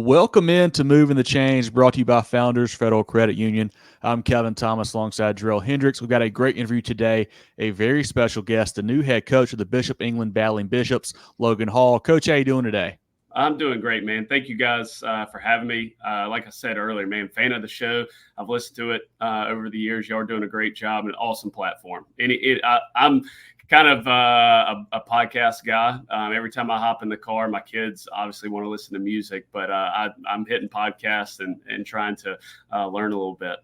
Welcome in to Moving the Change, brought to you by Founders Federal Credit Union. I'm Kevin Thomas alongside Drell Hendricks. We've got a great interview today, a very special guest, the new head coach of the Bishop England Battling Bishops, Logan Hall. Coach, how you doing today? I'm doing great, man. Thank you guys for having me. Like I said earlier, man, fan of the show. I've listened to it over the years. Y'all are doing a great job and an awesome platform. And I'm kind of a podcast guy. Every time I hop in the car, my kids obviously want to listen to music, but I'm hitting podcasts and trying to learn a little bit.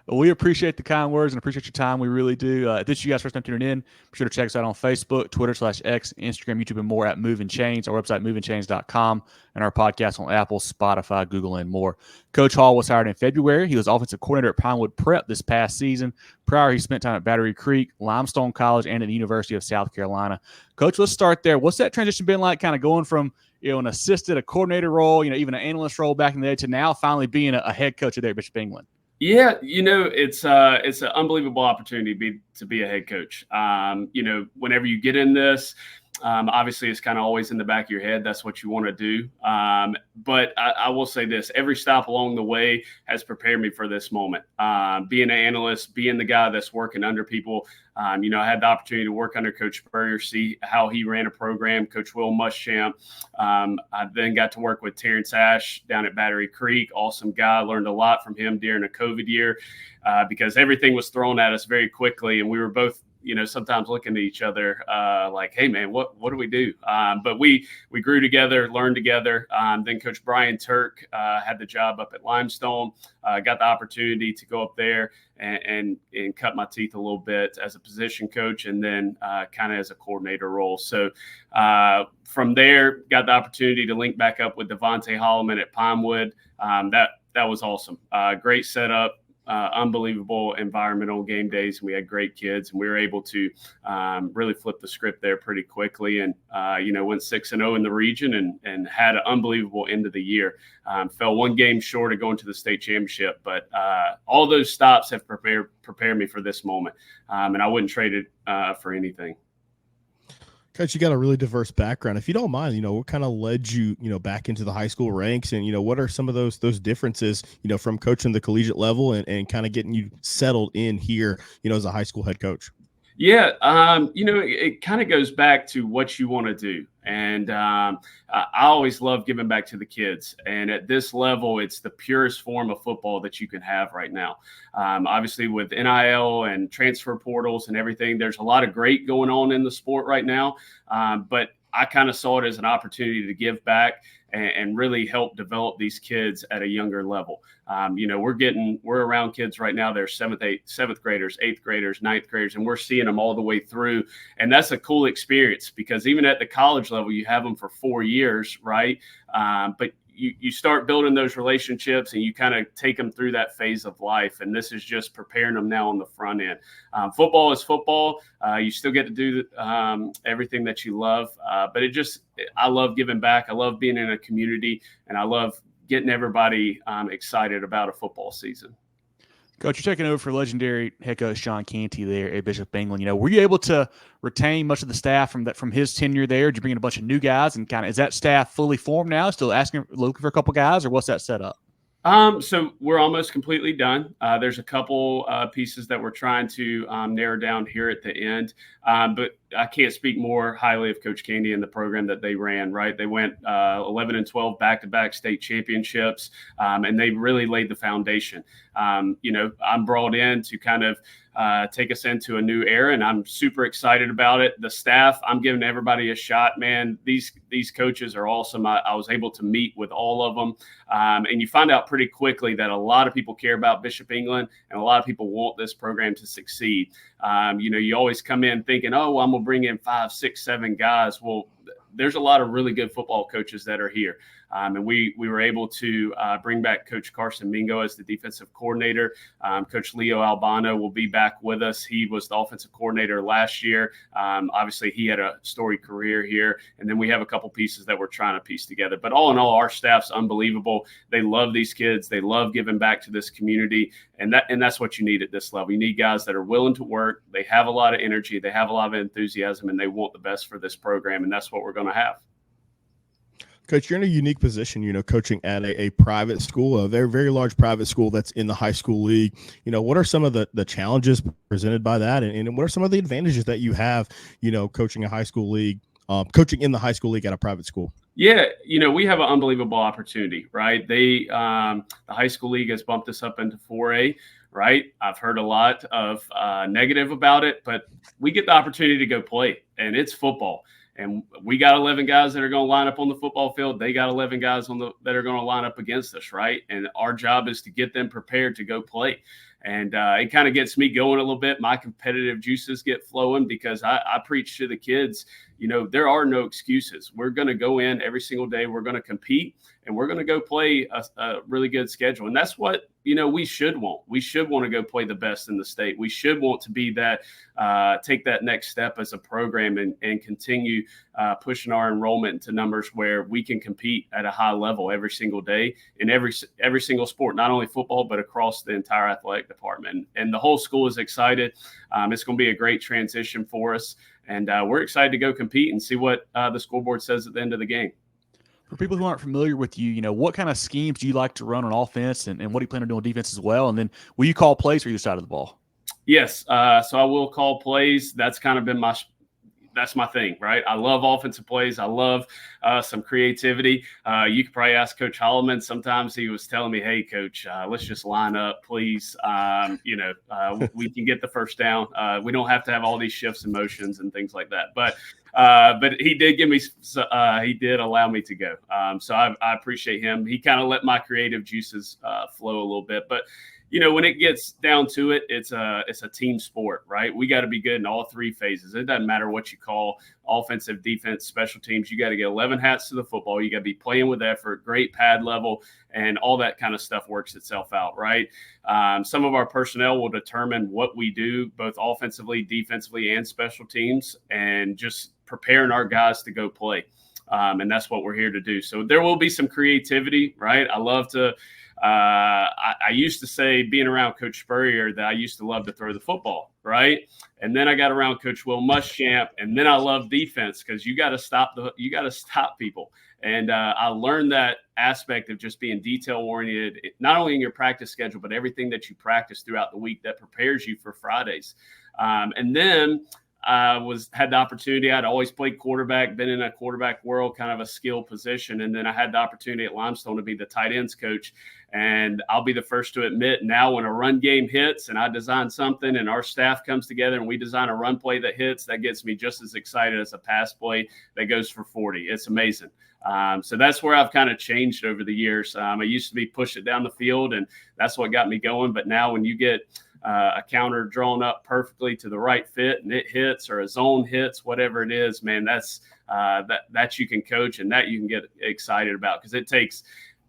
Well, we appreciate the kind words and appreciate your time. We really do. If this is you guys' first time tuning in, be sure to check us out on Facebook, Twitter/X, Instagram, YouTube, and more at Movin Change, our website, movinchange.com, and our podcast on Apple, Spotify, Google, and more. Coach Hall was hired in February. He was offensive coordinator at Pinewood Prep this past season. Prior, he spent time at Battery Creek, Limestone College, and at the University of South Carolina. Coach, let's start there. What's that transition been like, kind of going from an assistant, a coordinator role, even an analyst role back in the day to now finally being a head coach there at Bishop England? Yeah, it's an unbelievable opportunity to be a head coach. Whenever you get in this, obviously it's kind of always in the back of your head. That's what you want to do. But I will say this, every stop along the way has prepared me for this moment. Being an analyst, being the guy that's working under people. I had the opportunity to work under Coach Spurrier, see how he ran a program, Coach Will Muschamp. I then got to work with Terrence Ash down at Battery Creek. Awesome guy. Learned a lot from him during a COVID year because everything was thrown at us very quickly. And we were both, sometimes looking at each other like, hey, man, what do we do? But we grew together, learned together. Then Coach Brian Turk had the job up at Limestone, got the opportunity to go up there and cut my teeth a little bit as a position coach and then kind of as a coordinator role. So from there, got the opportunity to link back up with Devontae Holloman at Pinewood. That was awesome. Great setup. Unbelievable environment on game days. We had great kids, and we were able to really flip the script there pretty quickly. And went 6-0 in the region and had an unbelievable end of the year. Fell one game short of going to the state championship, but all those stops have prepared me for this moment, and I wouldn't trade it for anything. Coach, you got a really diverse background. If you don't mind, what kind of led you, back into the high school ranks, and what are some of those differences, from coaching the collegiate level and kind of getting you settled in here, as a high school head coach? Yeah, it kind of goes back to what you want to do. And I always love giving back to the kids. And at this level, it's the purest form of football that you can have right now. Obviously, with NIL and transfer portals and everything, there's a lot of great going on in the sport right now. But I kind of saw it as an opportunity to give back and really help develop these kids at a younger level. We're around kids right now. They're seventh graders, 8th graders, 9th graders, and we're seeing them all the way through. And that's a cool experience because even at the college level, you have them for 4 years, right? But you start building those relationships and you kind of take them through that phase of life. And this is just preparing them now on the front end. Football is football. You still get to do everything that you love. But I love giving back. I love being in a community, and I love getting everybody excited about a football season. Coach, you're taking over for legendary head coach Sean Canty there at Bishop England. Were you able to retain much of the staff from his tenure there? Did you bring in a bunch of new guys, and kind of is that staff fully formed now? Still looking for a couple guys, or what's that set up? So we're almost completely done. There's a couple pieces that we're trying to narrow down here at the end. But I can't speak more highly of Coach Candy and the program that they ran, right? They went 11-12 back-to-back state championships, and they really laid the foundation. I'm brought in to kind of take us into a new era, and I'm super excited about it. The staff, I'm giving everybody a shot, man. These coaches are awesome. I was able to meet with all of them, and you find out pretty quickly that a lot of people care about Bishop England, and a lot of people want this program to succeed. You always come in thinking, oh, well, I'm going to bring in 5, 6, 7 guys. Well, there's a lot of really good football coaches that are here. And we were able to bring back Coach Carson Mingo as the defensive coordinator. Coach Leo Albano will be back with us. He was the offensive coordinator last year. Obviously, he had a storied career here. And then we have a couple pieces that we're trying to piece together. But all in all, our staff's unbelievable. They love these kids. They love giving back to this community. And that's what you need at this level. You need guys that are willing to work. They have a lot of energy. They have a lot of enthusiasm, and they want the best for this program. And that's what we're going to have. Coach, you're in a unique position, coaching at a private school, a very, very large private school that's in the high school league. What are some of the challenges presented by that? And what are some of the advantages that you have, coaching a high school league, coaching in the high school league at a private school? Yeah, we have an unbelievable opportunity, right? The high school league has bumped us up into 4A, right? I've heard a lot of negative about it, but we get the opportunity to go play, and it's football. And we got 11 guys that are going to line up on the football field. They got 11 guys that are going to line up against us, right? And our job is to get them prepared to go play. And it kind of gets me going a little bit. My competitive juices get flowing because I preach to the kids, there are no excuses. We're going to go in every single day. We're going to compete, and we're going to go play a really good schedule. And that's what, we should want. We should want to go play the best in the state. We should want to be that, take that next step as a program and continue pushing our enrollment into numbers where we can compete at a high level every single day in every single sport, not only football, but across the entire athletic department. And the whole school is excited. It's going to be a great transition for us. And we're excited to go compete and see what the school board says at the end of the game. For people who aren't familiar with you, what kind of schemes do you like to run on offense, and what do you plan on doing on defense as well? And then will you call plays for either side of the ball? Yes. So I will call plays. That's kind of been that's my thing, right? I love offensive plays. I love some creativity. You could probably ask Coach Holloman. Sometimes he was telling me, hey, Coach, let's just line up, please. We can get the first down. We don't have to have all these shifts and motions and things like that. But he did he did allow me to go. So I appreciate him. He kind of let my creative juices flow a little bit. But when it gets down to it, it's a team sport, right? We got to be good in all three phases. It doesn't matter what you call offensive, defense, special teams. You got to get 11 hats to the football. You got to be playing with effort, great pad level, and all that kind of stuff works itself out, right? Some of our personnel will determine what we do, both offensively, defensively, and special teams, and just preparing our guys to go play. And that's what we're here to do. So there will be some creativity, right? I love to I used to say, being around Coach Spurrier, that I used to love to throw the football, right? And then I got around Coach Will Muschamp, and then I love defense because you got to stop people. And I learned that aspect of just being detail oriented, not only in your practice schedule, but everything that you practice throughout the week that prepares you for Fridays. And then I had the opportunity. I'd always played quarterback, been in a quarterback world, kind of a skill position. And then I had the opportunity at Limestone to be the tight ends coach. And I'll be the first to admit, now when a run game hits and I design something and our staff comes together and we design a run play that hits, that gets me just as excited as a pass play that goes for 40. It's amazing. So that's where I've kind of changed over the years. I used to be push it down the field, and that's what got me going. But now when you get a counter drawn up perfectly to the right fit and it hits, or a zone hits, whatever it is, man, that's that you can coach and that you can get excited about, because it takes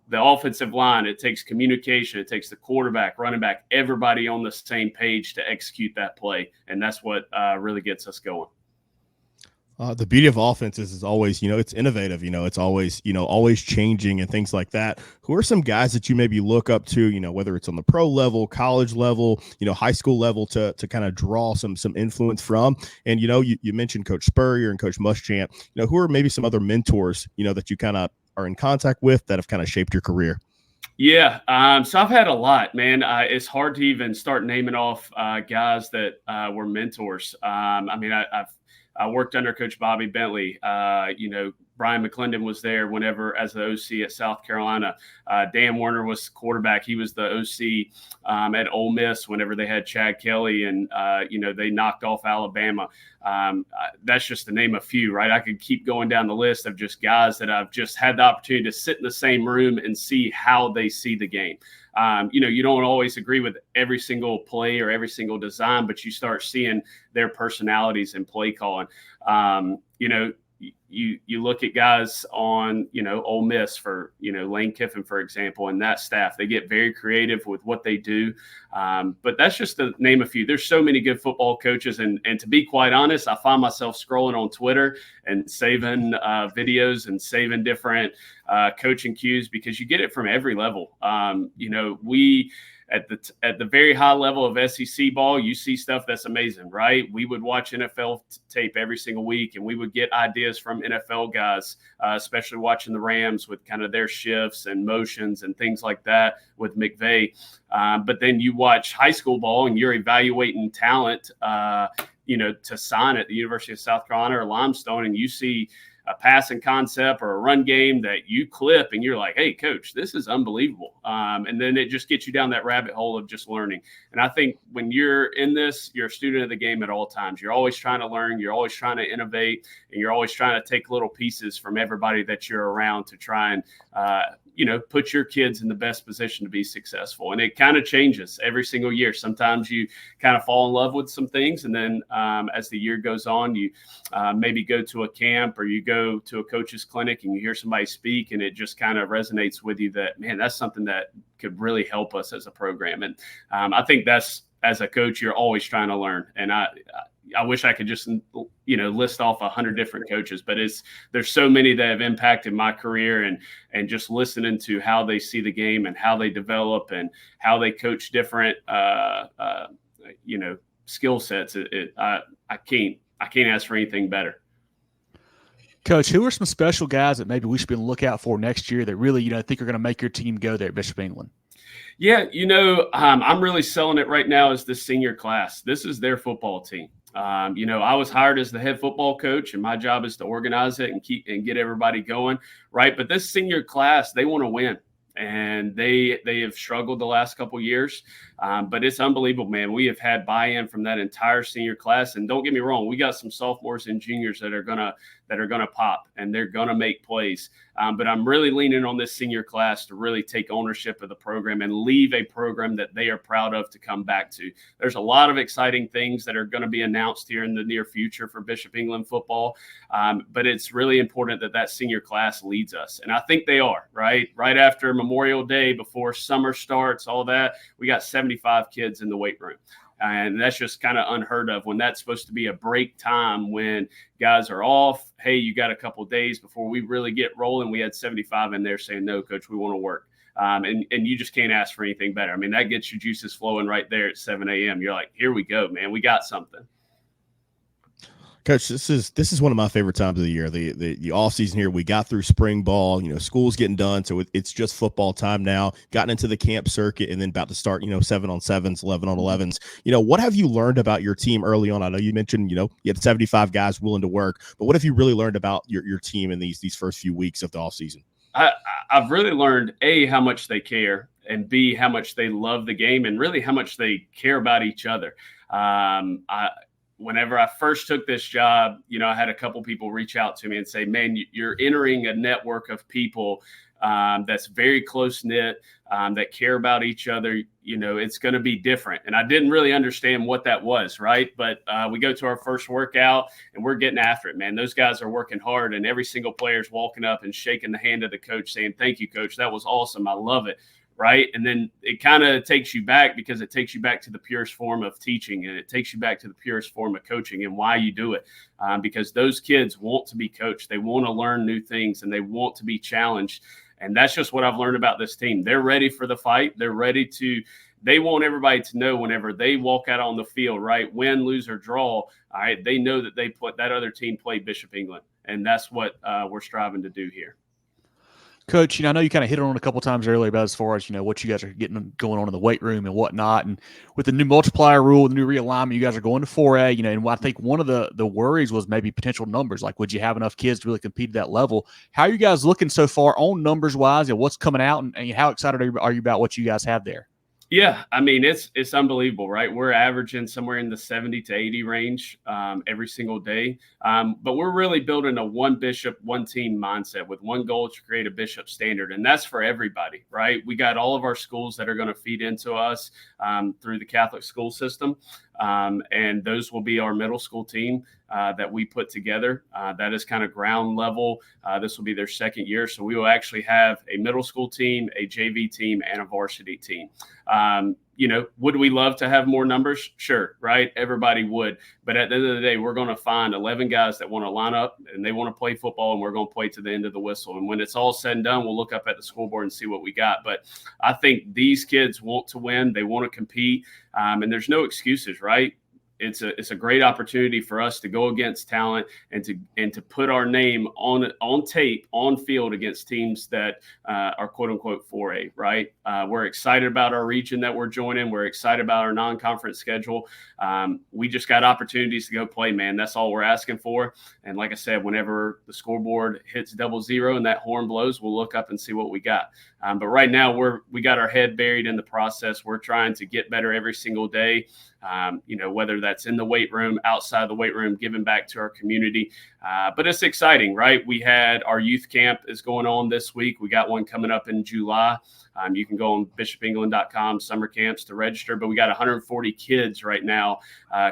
the offensive line, it takes communication, it takes the quarterback, running back, everybody on the same page to execute that play. And that's what really gets us going. The beauty of offenses is always, it's innovative, it's always, always changing and things like that. Who are some guys that you maybe look up to, whether it's on the pro level, college level, high school level, to kind of draw some influence from? And, you mentioned Coach Spurrier and Coach Muschamp, who are maybe some other mentors, that you kind of are in contact with that have kind of shaped your career? Yeah. So I've had a lot, man. It's hard to even start naming off guys that were mentors. I worked under Coach Bobby Bentley. Brian McClendon was there whenever as the OC at South Carolina. Dan Werner was quarterback. He was the OC at Ole Miss whenever they had Chad Kelly, and they knocked off Alabama. That's just to name a few, right? I could keep going down the list of just guys that I've just had the opportunity to sit in the same room and see how they see the game. You don't always agree with every single play or every single design, but you start seeing their personalities and play calling. You look at guys on, Ole Miss for, Lane Kiffin, for example, and that staff, they get very creative with what they do. But that's just to name a few. There's so many good football coaches. And to be quite honest, I find myself scrolling on Twitter and saving videos and saving different coaching cues, because you get it from every level. at the very high level of SEC ball, you see stuff that's amazing, right? We would watch NFL tape every single week, and we would get ideas from NFL guys, especially watching the Rams with kind of their shifts and motions and things like that with McVay. But then you watch high school ball, and you're evaluating talent, to sign at the University of South Carolina or Limestone, and you see a passing concept or a run game that you clip and you're like, hey, coach, this is unbelievable. And then it just gets you down that rabbit hole of just learning. And I think when you're in this, you're a student of the game at all times. You're always trying to learn. You're always trying to innovate. And you're always trying to take little pieces from everybody that you're around to try and, put your kids in the best position to be successful. And it kind of changes every single year. Sometimes you kind of fall in love with some things. And then as the year goes on, you maybe go to a camp or you go to a coach's clinic and you hear somebody speak and it just kind of resonates with you that, man, that's something that could really help us as a program. And I think that's, as a coach, you're always trying to learn. And I wish I could just, list off 100 different coaches, but there's so many that have impacted my career and just listening to how they see the game and how they develop and how they coach different, skill sets. I can't ask for anything better. Coach, who are some special guys that maybe we should be on the lookout for next year that really, think are going to make your team go there at Bishop England? Yeah, I'm really selling it right now as the senior class. This is their football team. I was hired as the head football coach, and my job is to organize it and get everybody going, right? But this senior class, they want to win, and they have struggled the last couple of years. But it's unbelievable, man. We have had buy-in from that entire senior class, and don't get me wrong, we got some sophomores and juniors that are gonna pop and they're gonna make plays. But I'm really leaning on this senior class to really take ownership of the program and leave a program that they are proud of to come back to. There's a lot of exciting things that are going to be announced here in the near future for Bishop England football. But it's really important that senior class leads us. And I think they are, right? Right after Memorial Day, before summer starts, all that, we got 75 kids in the weight room. And that's just kind of unheard of when that's supposed to be a break time when guys are off. Hey, you got a couple of days before we really get rolling. We had 75 in there saying, no, coach, we want to work. And you just can't ask for anything better. I mean, that gets your juices flowing right there at 7 a.m. You're like, here we go, man. We got something. Coach, this is one of my favorite times of the year. The off season here, we got through spring ball. School's getting done, so it's just football time now. Gotten into the camp circuit, and then about to start 7-on-7s, 11-on-11s. What have you learned about your team early on? I know you mentioned you had 75 guys willing to work, but what have you really learned about your team in these first few weeks of the off season? I've really learned A, how much they care, and B, how much they love the game, and really how much they care about each other. Whenever I first took this job, I had a couple people reach out to me and say, man, you're entering a network of people that's very close-knit, that care about each other. It's going to be different. And I didn't really understand what that was, right? But we go to our first workout, and we're getting after it, man. Those guys are working hard, and every single player's walking up and shaking the hand of the coach saying, thank you, coach. That was awesome. I love it. Right. And then it kind of takes you back because it takes you back to the purest form of teaching, and it takes you back to the purest form of coaching and why you do it. Because those kids want to be coached. They want to learn new things, and they want to be challenged. And that's just what I've learned about this team. They're ready for the fight. They want everybody to know whenever they walk out on the field, right, win, lose, or draw, all right, they know that that other team played Bishop England. And that's what we're striving to do here. Coach, I know you kind of hit on it a couple times earlier about as far as, what you guys are getting going on in the weight room and whatnot. And with the new multiplier rule, the new realignment, you guys are going to 4A, and I think one of the worries was maybe potential numbers. Like, would you have enough kids to really compete at that level? How are you guys looking so far on numbers wise and what's coming out, and how excited are you about what you guys have there? Yeah, I mean, it's unbelievable, right? We're averaging somewhere in the 70 to 80 range every single day. But we're really building a one bishop, one team mindset with one goal to create a bishop standard. And that's for everybody, right? We got all of our schools that are going to feed into us through the Catholic school system. And those will be our middle school team. that we put together. That is kind of ground level. This will be their second year. So we will actually have a middle school team, a JV team, and a varsity team. Would we love to have more numbers? Sure, right? Everybody would. But at the end of the day, we're going to find 11 guys that want to line up and they want to play football, and we're going to play to the end of the whistle. And when it's all said and done, we'll look up at the scoreboard and see what we got. But I think these kids want to win. They want to compete. And there's no excuses, right? It's a great opportunity for us to go against talent and to put our name on tape, on field against teams that are quote unquote 4A, right? We're excited about our region that we're joining. We're excited about our non-conference schedule. We just got opportunities to go play, man. That's all we're asking for. And like I said, whenever the scoreboard hits 00 and that horn blows, we'll look up and see what we got. But right now we got our head buried in the process. We're trying to get better every single day. Whether that's in the weight room, outside the weight room, giving back to our community. But it's exciting, right? We had our youth camp is going on this week. We got one coming up in July. You can go on bishopengland.com, summer camps to register, but we got 140 kids right now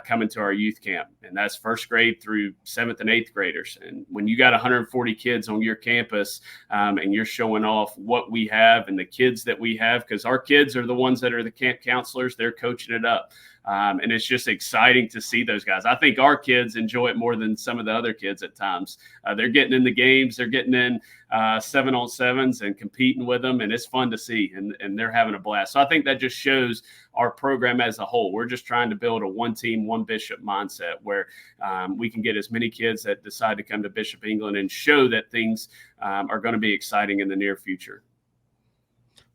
coming to our youth camp, and that's first grade through 7th and 8th graders. And when you got 140 kids on your campus and you're showing off what we have and the kids that we have, because our kids are the ones that are the camp counselors, they're coaching it up. And it's just exciting to see those guys. I think our kids enjoy it more than some of the other kids at times. They're getting in the games. They're getting in 7-on-7s and competing with them, and it's fun to see, and they're having a blast. So I think that just shows our program as a whole. We're just trying to build a one team, one Bishop mindset where we can get as many kids that decide to come to Bishop England and show that things are going to be exciting in the near future.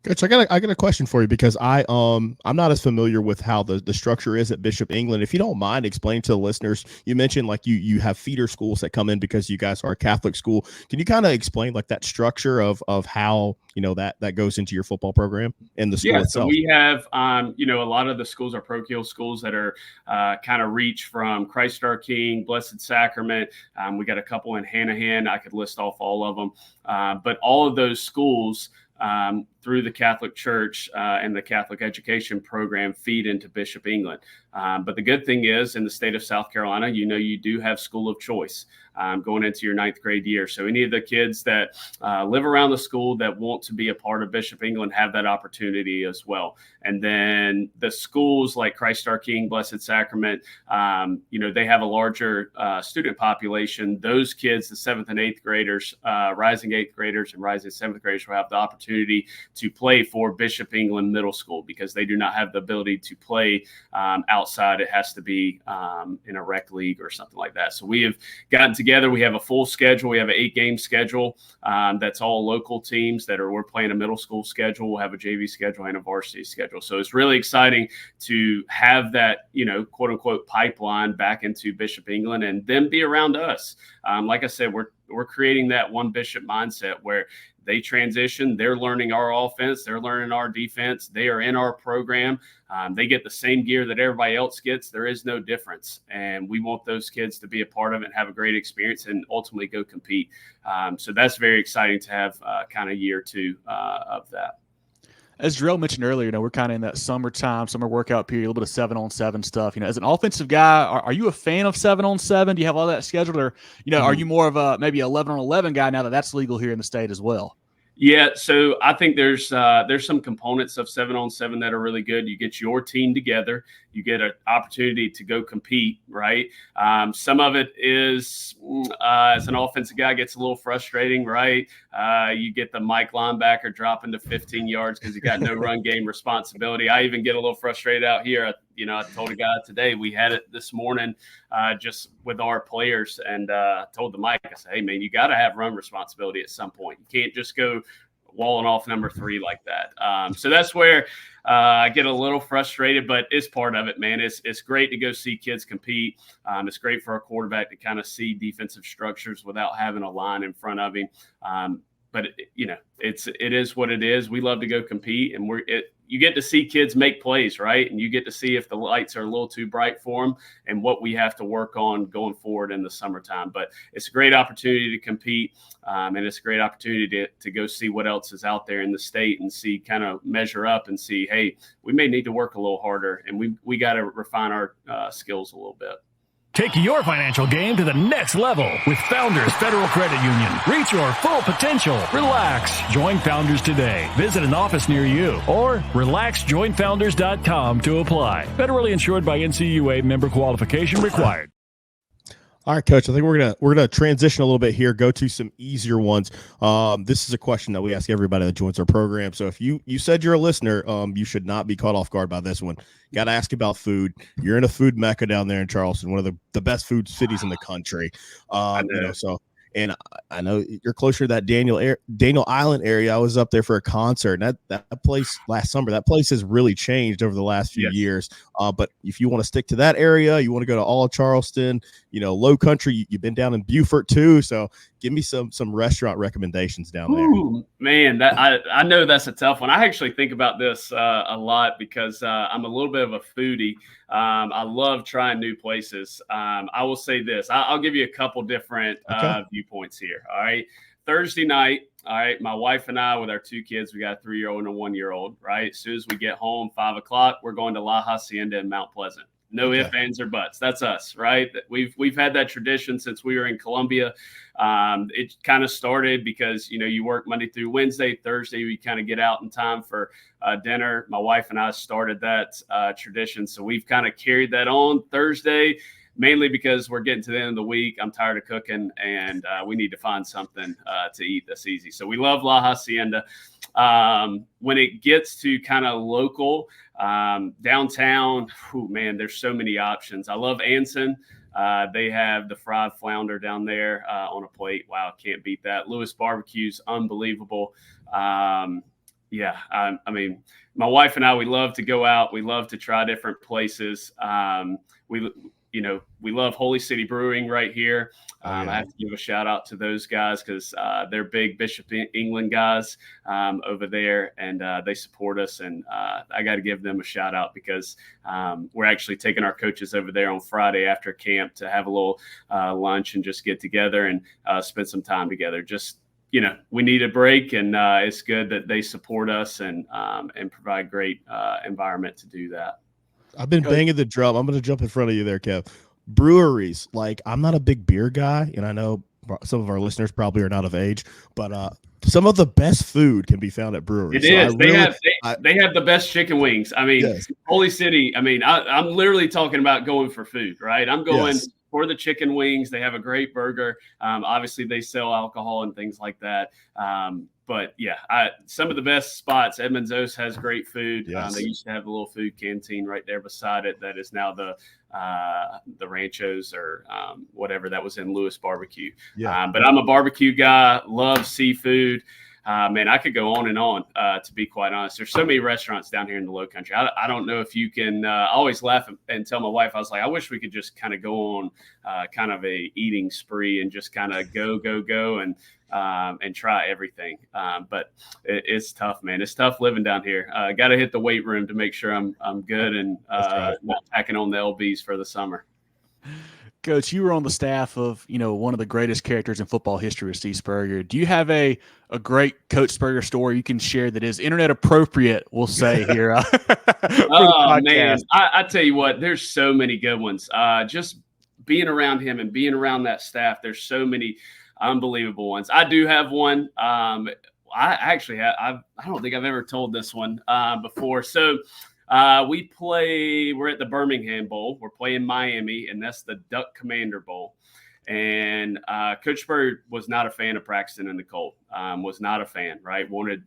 Coach, I got a question for you, because I'm not as familiar with how the structure is at Bishop England. If you don't mind, explain to the listeners. You mentioned like you have feeder schools that come in because you guys are a Catholic school. Can you kind of explain like that structure of how that goes into your football program and the school itself? So we have a lot of the schools are parochial schools that are kind of reach from Christ our King, Blessed Sacrament. We got a couple in Hanahan. I could list off all of them, but all of those schools through the Catholic Church and the Catholic education program feed into Bishop England. But the good thing is, in the state of South Carolina, you do have school of choice going into your 9th grade year. So any of the kids that live around the school that want to be a part of Bishop England have that opportunity as well. And then the schools like Christ our King, Blessed Sacrament, they have a larger student population. Those kids, the 7th and 8th graders, rising 8th graders and rising 7th graders, will have the opportunity to play for Bishop England Middle School, because they do not have the ability to play outside. It has to be in a rec league or something like that. So we have gotten together. We have a full schedule. We have an 8-game schedule that's all local teams we're playing a middle school schedule. We'll have a JV schedule and a varsity schedule. So it's really exciting to have that, quote unquote pipeline back into Bishop England and then be around us. Like I said, we're creating that one Bishop mindset where they transition. They're learning our offense. They're learning our defense. They are in our program. They get the same gear that everybody else gets. There is no difference. And we want those kids to be a part of it and have a great experience and ultimately go compete. So that's very exciting to have kind of year 2 of that. As Jarrell mentioned earlier, we're kind of in that summer workout period, a little bit of 7-on-7 stuff. As an offensive guy, are you a fan of 7-on-7? Do you have all that scheduled, or are you more of a maybe 11-on-11 guy now that that's legal here in the state as well? Yeah, so I think there's some components of 7-on-7 that are really good. You get your team together, you get an opportunity to go compete, right? Some of it is, as an offensive guy, gets a little frustrating, right? You get the Mike linebacker dropping to 15 yards because he got no run game responsibility. I even get a little frustrated out here. I told a guy today, we had it this morning just with our players, and told the Mike, I said, hey, man, you got to have run responsibility at some point. You can't just go walling off number 3 like that. So that's where I get a little frustrated, but it's part of it, man. It's great to go see kids compete. It's great for our quarterback to kind of see defensive structures without having a line in front of him. But it is what it is. We love to go compete, and you get to see kids make plays, right? And you get to see if the lights are a little too bright for them and what we have to work on going forward in the summertime. But it's a great opportunity to compete, and it's a great opportunity to go see what else is out there in the state and see, kind of measure up and see, hey, we may need to work a little harder, and we got to refine our skills a little bit. Take your financial game to the next level with Founders Federal Credit Union. Reach your full potential. Relax. Join Founders today. Visit an office near you or relaxjoinfounders.com to apply. Federally insured by NCUA, member qualification required. All right, Coach, I think we're gonna transition a little bit here, go to some easier ones. This is a question that we ask everybody that joins our program. So if you said you're a listener, you should not be caught off guard by this one. Got to ask about food. You're in a food mecca down there in Charleston, one of the best food cities in the country. And I know you're closer to that Daniel Island area. I was up there for a concert, and that place last summer, that place has really changed over the last few years. But if you want to stick to that area, you want to go to all of Charleston, Low Country, you've been down in Beaufort too. So give me some restaurant recommendations down there. Ooh, man, I know that's a tough one. I actually think about this a lot because I'm a little bit of a foodie. I love trying new places. I will say this. I'll give you a couple different viewpoints here. All right. Thursday night. All right. My wife and I, with our two kids, we got a 3-year-old and a 1-year-old. Right. As soon as we get home, 5 o'clock, we're going to La Hacienda in Mount Pleasant. No ifs, ands, or buts. That's us, right? We've had that tradition since we were in Columbia. It kind of started because, you work Monday through Wednesday. Thursday, we kind of get out in time for dinner. My wife and I started that tradition. So we've kind of carried that on Thursday, mainly because we're getting to the end of the week. I'm tired of cooking, and we need to find something to eat that's easy. So we love La Hacienda. When it gets to kind of local, downtown, man, there's so many options. I love Anson. They have the fried flounder down there on a plate. Wow, can't beat that. Lewis Barbecue's unbelievable. I mean, my wife and I, we love to go out. We love to try different places. We love Holy City Brewing right here. I have to give a shout out to those guys because they're big Bishop England guys over there, and they support us. And I got to give them a shout out because we're actually taking our coaches over there on Friday after camp to have a little lunch and just get together and spend some time together. Just, we need a break, and it's good that they support us and provide great environment to do that. I've been banging the drum. I'm going to jump in front of you there, Kev. Breweries. Like, I'm not a big beer guy, and I know some of our listeners probably are not of age, but some of the best food can be found at breweries. It is. They have the best chicken wings. I mean, Holy City. I mean, I'm literally talking about going for food, right? I'm going for the chicken wings. They have a great burger. Obviously, they sell alcohol and things like that. But some of the best spots. Edmonds Oast has great food. They used to have a little food canteen right there beside it. That is now the Ranchos or whatever that was in Lewis Barbecue. But I'm a barbecue guy. Love seafood. Man, I could go on and on, to be quite honest. There's so many restaurants down here in the Low Country. I don't know if you can I always laugh and tell my wife, I was like, I wish we could just kind of go on kind of a eating spree and just kind of go and try everything. But it's tough, man. It's tough living down here. Got to hit the weight room to make sure I'm good and not packing on the LBs for the summer. Coach, you were on the staff of, one of the greatest characters in football history with Steve Spurrier. Do you have a great Coach Spurrier story you can share that is internet appropriate, we'll say here? Oh, man. I tell you what, there's so many good ones. Just being around him and being around that staff, there's so many unbelievable ones. I do have one. I don't think I've ever told this one before. So we're at the Birmingham Bowl. We're playing Miami, and that's the Duck Commander Bowl. And Coach Spurrier was not a fan of practicing in the cold. Was not a fan, right? Wanted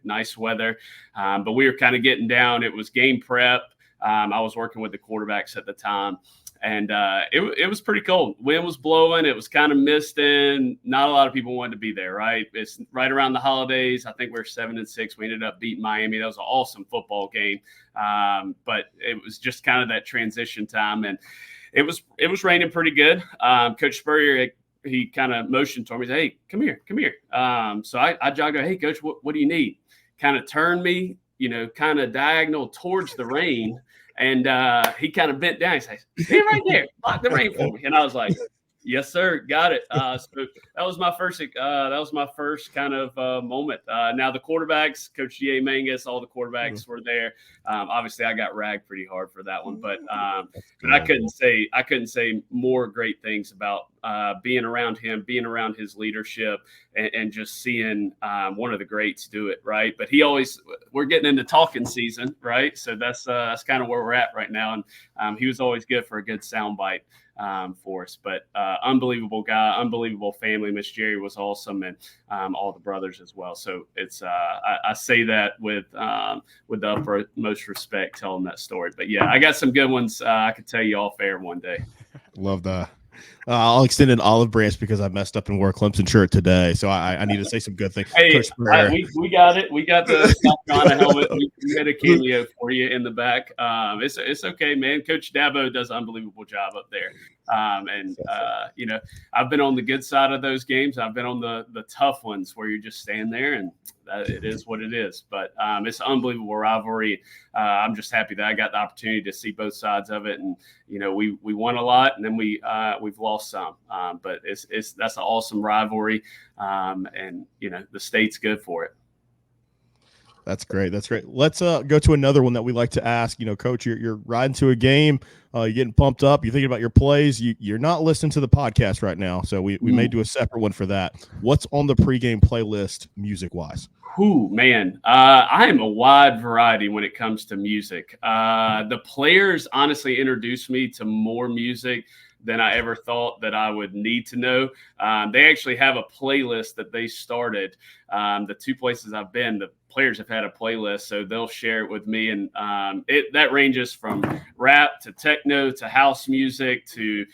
nice weather. But we were kind of getting down. It was game prep. I was working with the quarterbacks at the time. And it was pretty cold. Wind was blowing. It was kind of misting. Not a lot of people wanted to be there, right? It's right around the holidays. I think we're 7-6. We ended up beating Miami. That was an awesome football game. But it was just kind of that transition time. And it was raining pretty good. Coach Spurrier, he kind of motioned toward me. He said, "Hey, come here. So I jogged out. "Hey, Coach, what do you need?" Kind of turned me, kind of diagonal towards the rain. And he kind of bent down. He says, "Stay right there. Block the rain for me." And I was like, Yes, sir. Got it. So that was my first kind of moment. Now the quarterbacks, Coach G.A. Mangus, all the quarterbacks were there. Obviously, I got ragged pretty hard for that one, but I couldn't say more great things about being around him, being around his leadership, and just seeing one of the greats do it, right? But we're getting into talking season, right? So that's kind of where we're at right now, and he was always good for a good soundbite for us. But unbelievable guy, unbelievable family. Miss Jerry was awesome, and all the brothers as well. So it's I say that with the utmost respect telling that story. But yeah, I got some good ones I could tell you off air one day. Love that. I'll extend an olive branch because I messed up and wore a Clemson shirt today, so I need to say some good things. Hey, we got it. We got the South Carolina helmet. We had a cameo for you in the back. It's okay, man. Coach Dabo does an unbelievable job up there. I've been on the good side of those games. I've been on the tough ones where you just stand there and it is what it is. But it's an unbelievable rivalry. I'm just happy that I got the opportunity to see both sides of it. And we won a lot, and then we've lost some. But that's an awesome rivalry, and the state's good for it. That's great. That's great. Let's go to another one that we like to ask. Coach, you're riding to a game, you're getting pumped up, you're thinking about your plays. You're not listening to the podcast right now, so we may do a separate one for that. What's on the pregame playlist music-wise? Ooh, man, I am a wide variety when it comes to music. The players honestly introduced me to more music than I ever thought that I would need to know. They actually have a playlist that they started. The two places I've been, the players have had a playlist, so they'll share it with me. And that ranges from rap to techno to house music to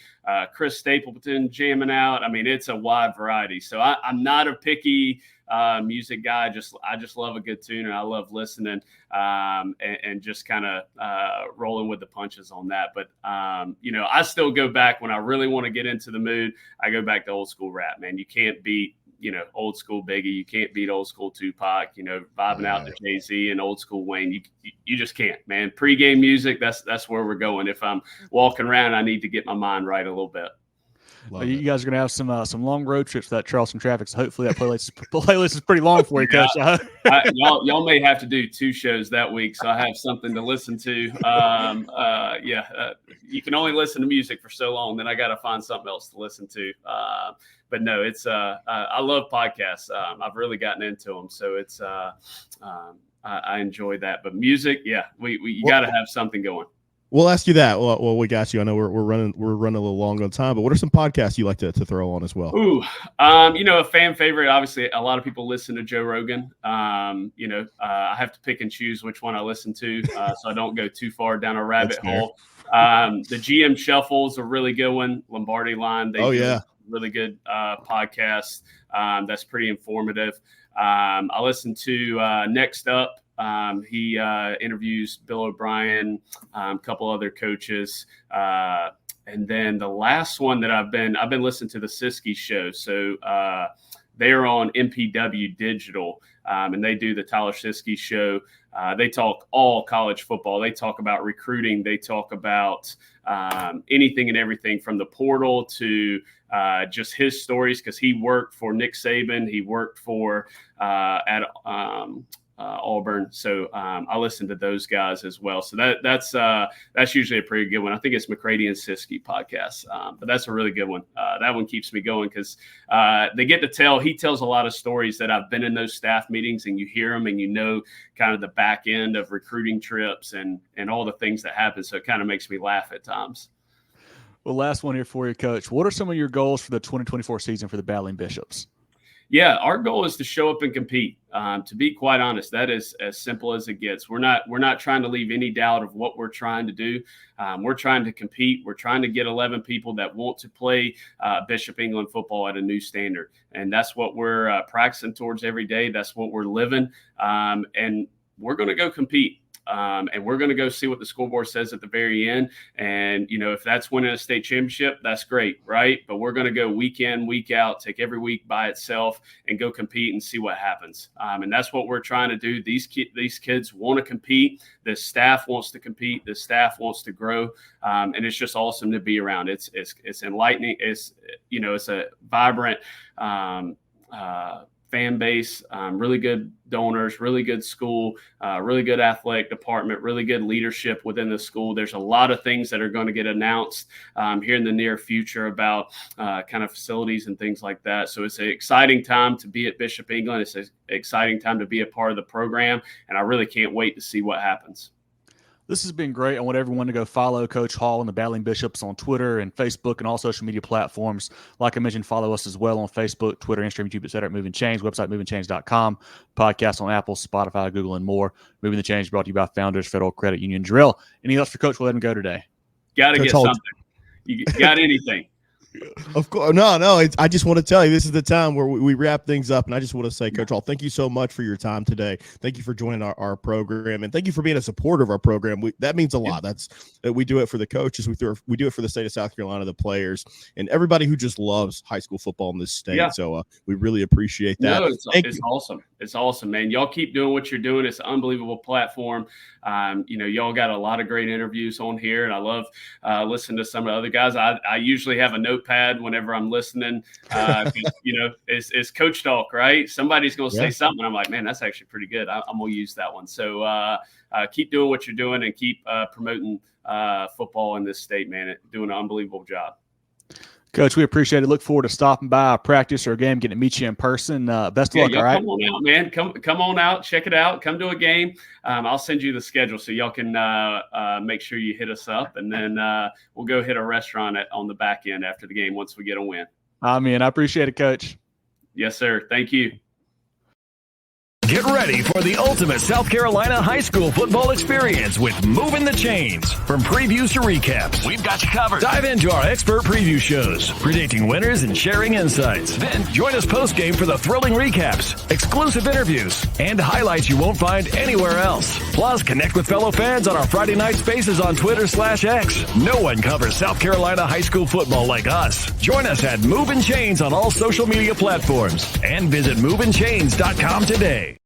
Chris Stapleton jamming out. I mean, it's a wide variety. So I'm not a picky music guy. I just love a good tune, and I love listening and just kind of rolling with the punches on that. But I still go back when I really want to get into the mood. I go back to old school rap, man. You can't beat old school Biggie. You can't beat old school Tupac. Vibing out to Jay-Z and old school Wayne. You just can't, man. Pre-game music. That's where we're going. If I'm walking around, I need to get my mind right a little bit. You guys are going to have some long road trips for that Charleston traffic, so hopefully that playlist is pretty long for you, Coach. Y'all may have to do 2 shows that week, so I have something to listen to. You can only listen to music for so long, then I got to find something else to listen to. But no, it's I love podcasts. I've really gotten into them, so it's I enjoy that. But music, yeah, you got to have something going. We'll ask you that. Well, we got you. I know we're running a little long on time, but what are some podcasts you like to throw on as well? Ooh, a fan favorite. Obviously, a lot of people listen to Joe Rogan. I have to pick and choose which one I listen to, so I don't go too far down a rabbit hole. The GM Shuffle is a really good one. Lombardi Line. They do really good podcast. That's pretty informative. I listen to Next Up. He interviews Bill O'Brien, a couple other coaches. And then the last one that I've been listening to the Siskey show. So they're on MPW Digital, and they do the Tyler Siskey show. They talk all college football. They talk about recruiting. They talk about anything and everything from the portal to just his stories, because he worked for Nick Saban. He worked for Auburn. So I listen to those guys as well. So that's usually a pretty good one. I think it's McCready and Siskey podcast, but that's a really good one. That one keeps me going because they get to he tells a lot of stories that I've been in those staff meetings, and you hear them and kind of the back end of recruiting trips and all the things that happen. So it kind of makes me laugh at times. Well, last one here for you, Coach. What are some of your goals for the 2024 season for the Battling Bishops? Yeah, our goal is to show up and compete. To be quite honest, that is as simple as it gets. We're not trying to leave any doubt of what we're trying to do. We're trying to compete. We're trying to get 11 people that want to play Bishop England football at a new standard, and that's what we're practicing towards every day. That's what we're living, and we're going to go compete. And we're going to go see what the scoreboard says at the very end. And, if that's winning a state championship, that's great, right? But we're going to go week in, week out, take every week by itself and go compete and see what happens. And that's what we're trying to do. These kids want to compete. The staff wants to compete. The staff wants to grow. And it's just awesome to be around. It's enlightening. It's a vibrant fan base, really good donors, really good school, really good athletic department, really good leadership within the school. There's a lot of things that are going to get announced here in the near future about kind of facilities and things like that. So it's an exciting time to be at Bishop England. It's an exciting time to be a part of the program, and I really can't wait to see what happens. This has been great. I want everyone to go follow Coach Hall and the Battling Bishops on Twitter and Facebook and all social media platforms. Like I mentioned, follow us as well on Facebook, Twitter, Instagram, YouTube, etc. at Movin Chains, website movinchange.com, podcast on Apple, Spotify, Google, and more. Moving the Change brought to you by Founders Federal Credit Union. Drill, any else for Coach? We'll let him go today. Got to get Hall. something. You got anything? Of course, no. I just want to tell you, this is the time where we wrap things up, and I just want to say, Coach Hall, thank you so much for your time today. Thank you for joining our program, and thank you for being a supporter of our program. That means a lot. We do it for the coaches, we do it for the state of South Carolina, the players, and everybody who just loves high school football in this state. Yeah. So we really appreciate that. No, it's awesome. It's awesome, man. Y'all keep doing what you're doing. It's an unbelievable platform. Y'all got a lot of great interviews on here, and I love listening to some of the other guys. I usually have a notepad whenever I'm listening. It's coach talk, right? Somebody's going to say something. I'm like, man, that's actually pretty good. I'm going to use that one. So keep doing what you're doing and keep promoting football in this state, man. Doing an unbelievable job. Coach, we appreciate it. Look forward to stopping by a practice or a game, getting to meet you in person. Best of luck, all right? Come on out, man. Come on out. Check it out. Come to a game. I'll send you the schedule so y'all can make sure you hit us up, and then we'll go hit a restaurant on the back end after the game once we get a win. I appreciate it, Coach. Yes, sir. Thank you. Get ready for the ultimate South Carolina high school football experience with Movin the Chains. From previews to recaps, we've got you covered. Dive into our expert preview shows, predicting winners and sharing insights. Then join us post-game for the thrilling recaps, exclusive interviews, and highlights you won't find anywhere else. Plus, connect with fellow fans on our Friday night spaces on Twitter/X. No one covers South Carolina high school football like us. Join us at Movin Chains on all social media platforms and visit movinchains.com today.